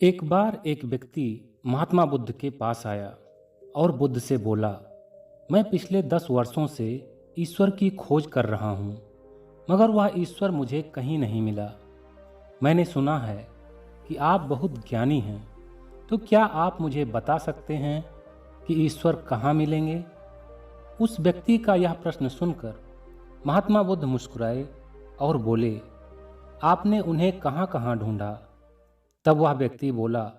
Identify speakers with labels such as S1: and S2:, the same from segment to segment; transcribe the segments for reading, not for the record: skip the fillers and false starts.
S1: एक बार एक व्यक्ति महात्मा बुद्ध के पास आया और बुद्ध से बोला, मैं पिछले 10 वर्षों से ईश्वर की खोज कर रहा हूँ, मगर वह ईश्वर मुझे कहीं नहीं मिला। मैंने सुना है कि आप बहुत ज्ञानी हैं, तो क्या आप मुझे बता सकते हैं कि ईश्वर कहाँ मिलेंगे? उस व्यक्ति का यह प्रश्न सुनकर महात्मा बुद्ध मुस्कुराए और बोले, आपने उन्हें कहाँ कहाँ ढूंढा? तब वह व्यक्ति बोला,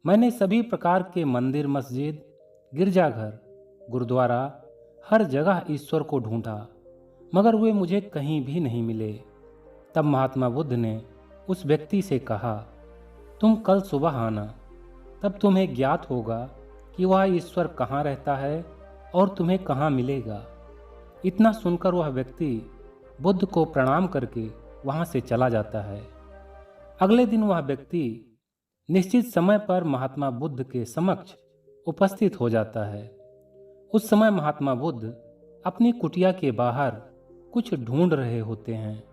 S1: मैंने सभी प्रकार के मंदिर, मस्जिद, गिरजाघर, गुरुद्वारा, हर जगह ईश्वर को ढूंढा, मगर वे मुझे कहीं भी नहीं मिले। तब महात्मा बुद्ध ने उस व्यक्ति से कहा, तुम कल सुबह आना, तब तुम्हें ज्ञात होगा कि वह ईश्वर कहाँ रहता है और तुम्हें कहाँ मिलेगा। इतना सुनकर वह व्यक्ति बुद्ध को प्रणाम करके वहाँ से चला जाता है। अगले दिन वह व्यक्ति निश्चित समय पर महात्मा बुद्ध के समक्ष उपस्थित हो जाता है। उस समय महात्मा बुद्ध अपनी कुटिया के बाहर कुछ ढूंढ रहे होते हैं।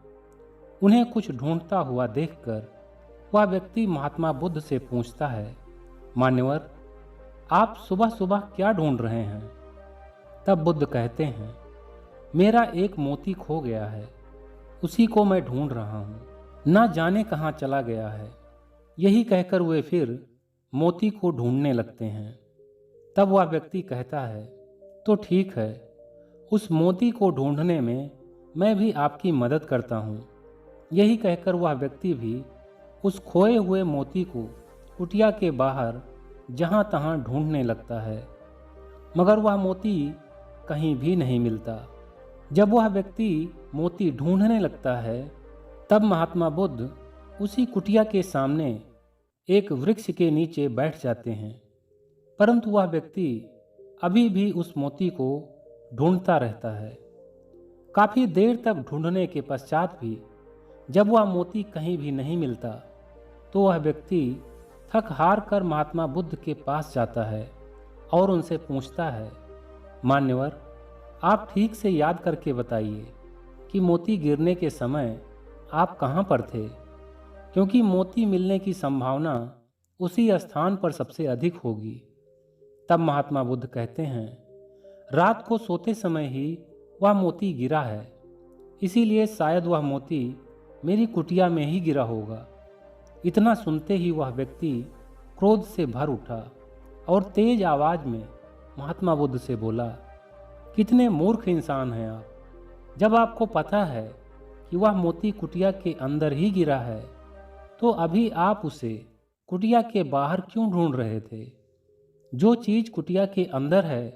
S1: उन्हें कुछ ढूंढता हुआ देखकर वह व्यक्ति महात्मा बुद्ध से पूछता है, मान्यवर, आप सुबह सुबह क्या ढूंढ रहे हैं? तब बुद्ध कहते हैं, मेरा एक मोती खो गया है, उसी को मैं ढूंढ रहा हूँ, ना जाने कहाँ चला गया है। यही कहकर वे फिर मोती को ढूंढने लगते हैं। तब वह व्यक्ति कहता है, तो ठीक है, उस मोती को ढूंढने में मैं भी आपकी मदद करता हूँ। यही कहकर वह व्यक्ति भी उस खोए हुए मोती को कुटिया के बाहर जहाँ तहाँ ढूंढने लगता है, मगर वह मोती कहीं भी नहीं मिलता। जब वह व्यक्ति मोती ढूंढने लगता है, तब महात्मा बुद्ध उसी कुटिया के सामने एक वृक्ष के नीचे बैठ जाते हैं, परंतु वह व्यक्ति अभी भी उस मोती को ढूंढता रहता है। काफी देर तक ढूंढने के पश्चात भी जब वह मोती कहीं भी नहीं मिलता, तो वह व्यक्ति थक हार कर महात्मा बुद्ध के पास जाता है और उनसे पूछता है, मान्यवर, आप ठीक से याद करके बताइए कि मोती गिरने के समय आप कहाँ पर थे, क्योंकि मोती मिलने की संभावना उसी स्थान पर सबसे अधिक होगी। तब महात्मा बुद्ध कहते हैं, रात को सोते समय ही वह मोती गिरा है, इसीलिए शायद वह मोती मेरी कुटिया में ही गिरा होगा। इतना सुनते ही वह व्यक्ति क्रोध से भर उठा और तेज आवाज में महात्मा बुद्ध से बोला, कितने मूर्ख इंसान हैं आप! जब आपको पता है कि वह मोती कुटिया के अंदर ही गिरा है, तो अभी आप उसे कुटिया के बाहर क्यों ढूंढ रहे थे? जो चीज कुटिया के अंदर है,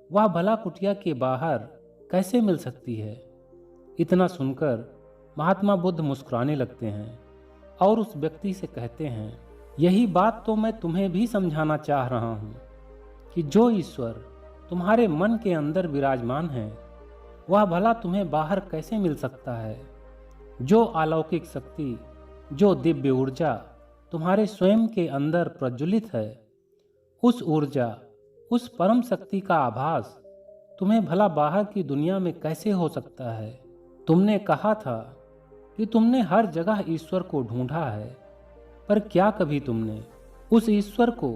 S1: वह भला कुटिया के बाहर कैसे मिल सकती है? इतना सुनकर महात्मा बुद्ध मुस्कुराने लगते हैं और उस व्यक्ति से कहते हैं, यही बात तो मैं तुम्हें भी समझाना चाह रहा हूँ कि जो ईश्वर तुम्हारे मन के अंदर विराजमान है, वह भला तुम्हें बाहर कैसे मिल सकता है? जो अलौकिक शक्ति, जो दिव्य ऊर्जा तुम्हारे स्वयं के अंदर प्रज्वलित है, उस ऊर्जा, उस परम शक्ति का आभास तुम्हें भला बाहर की दुनिया में कैसे हो सकता है? तुमने कहा था कि तुमने हर जगह ईश्वर को ढूंढा है, पर क्या कभी तुमने उस ईश्वर को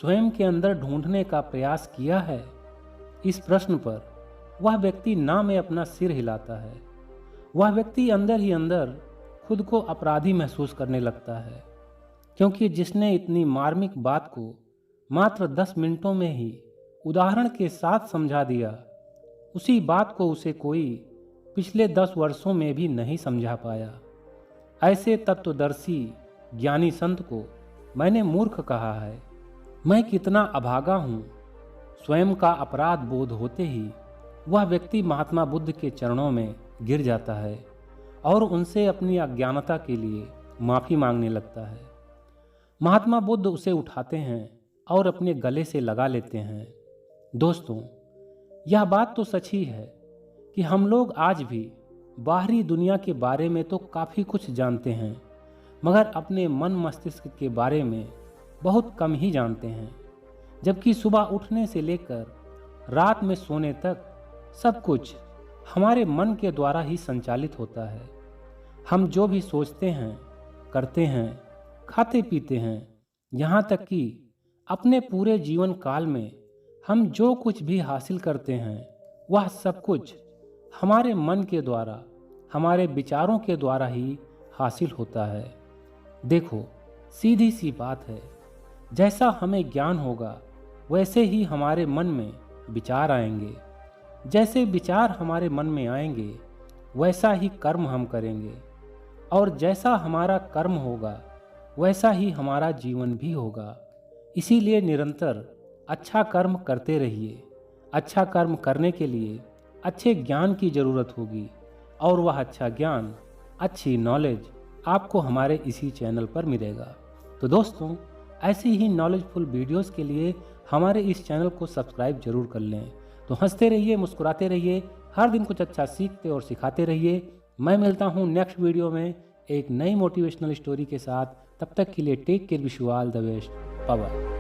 S1: स्वयं के अंदर ढूंढने का प्रयास किया है? इस प्रश्न पर वह व्यक्ति ना में अपना सिर हिलाता है। वह व्यक्ति अंदर ही अंदर खुद को अपराधी महसूस करने लगता है, क्योंकि जिसने इतनी मार्मिक बात को मात्र 10 मिनटों में ही उदाहरण के साथ समझा दिया, उसी बात को उसे कोई पिछले 10 वर्षों में भी नहीं समझा पाया। ऐसे तत्वदर्शी ज्ञानी संत को मैंने मूर्ख कहा है। मैं कितना अभागा हूँ! स्वयं का अपराध बोध होते ही वह व्यक्ति महात्मा बुद्ध के चरणों में गिर जाता है और उनसे अपनी अज्ञानता के लिए माफी मांगने लगता है। महात्मा बुद्ध उसे उठाते हैं और अपने गले से लगा लेते हैं। दोस्तों, यह बात तो सच ही है कि हम लोग आज भी बाहरी दुनिया के बारे में तो काफ़ी कुछ जानते हैं, मगर अपने मन मस्तिष्क के बारे में बहुत कम ही जानते हैं। जबकि सुबह उठने से लेकर रात में सोने तक सब कुछ हमारे मन के द्वारा ही संचालित होता है। हम जो भी सोचते हैं, करते हैं, खाते पीते हैं, यहाँ तक कि अपने पूरे जीवन काल में हम जो कुछ भी हासिल करते हैं वह सब कुछ हमारे मन के द्वारा, हमारे विचारों के द्वारा ही हासिल होता है। देखो, सीधी सी बात है, जैसा हमें ज्ञान होगा वैसे ही हमारे मन में विचार आएंगे। जैसे विचार हमारे मन में आएंगे वैसा ही कर्म हम करेंगे, और जैसा हमारा कर्म होगा वैसा ही हमारा जीवन भी होगा। इसीलिए निरंतर अच्छा कर्म करते रहिए। अच्छा कर्म करने के लिए अच्छे ज्ञान की ज़रूरत होगी, और वह अच्छा ज्ञान, अच्छी नॉलेज आपको हमारे इसी चैनल पर मिलेगा। तो दोस्तों, ऐसी ही नॉलेजफुल वीडियोस के लिए हमारे इस चैनल को सब्सक्राइब जरूर कर लें। तो हंसते रहिए, मुस्कुराते रहिए, हर दिन कुछ अच्छा सीखते और सिखाते रहिए। मैं मिलता हूँ नेक्स्ट वीडियो में एक नई मोटिवेशनल स्टोरी के साथ। तब तक के लिए take care, wish you all the best, bye bye.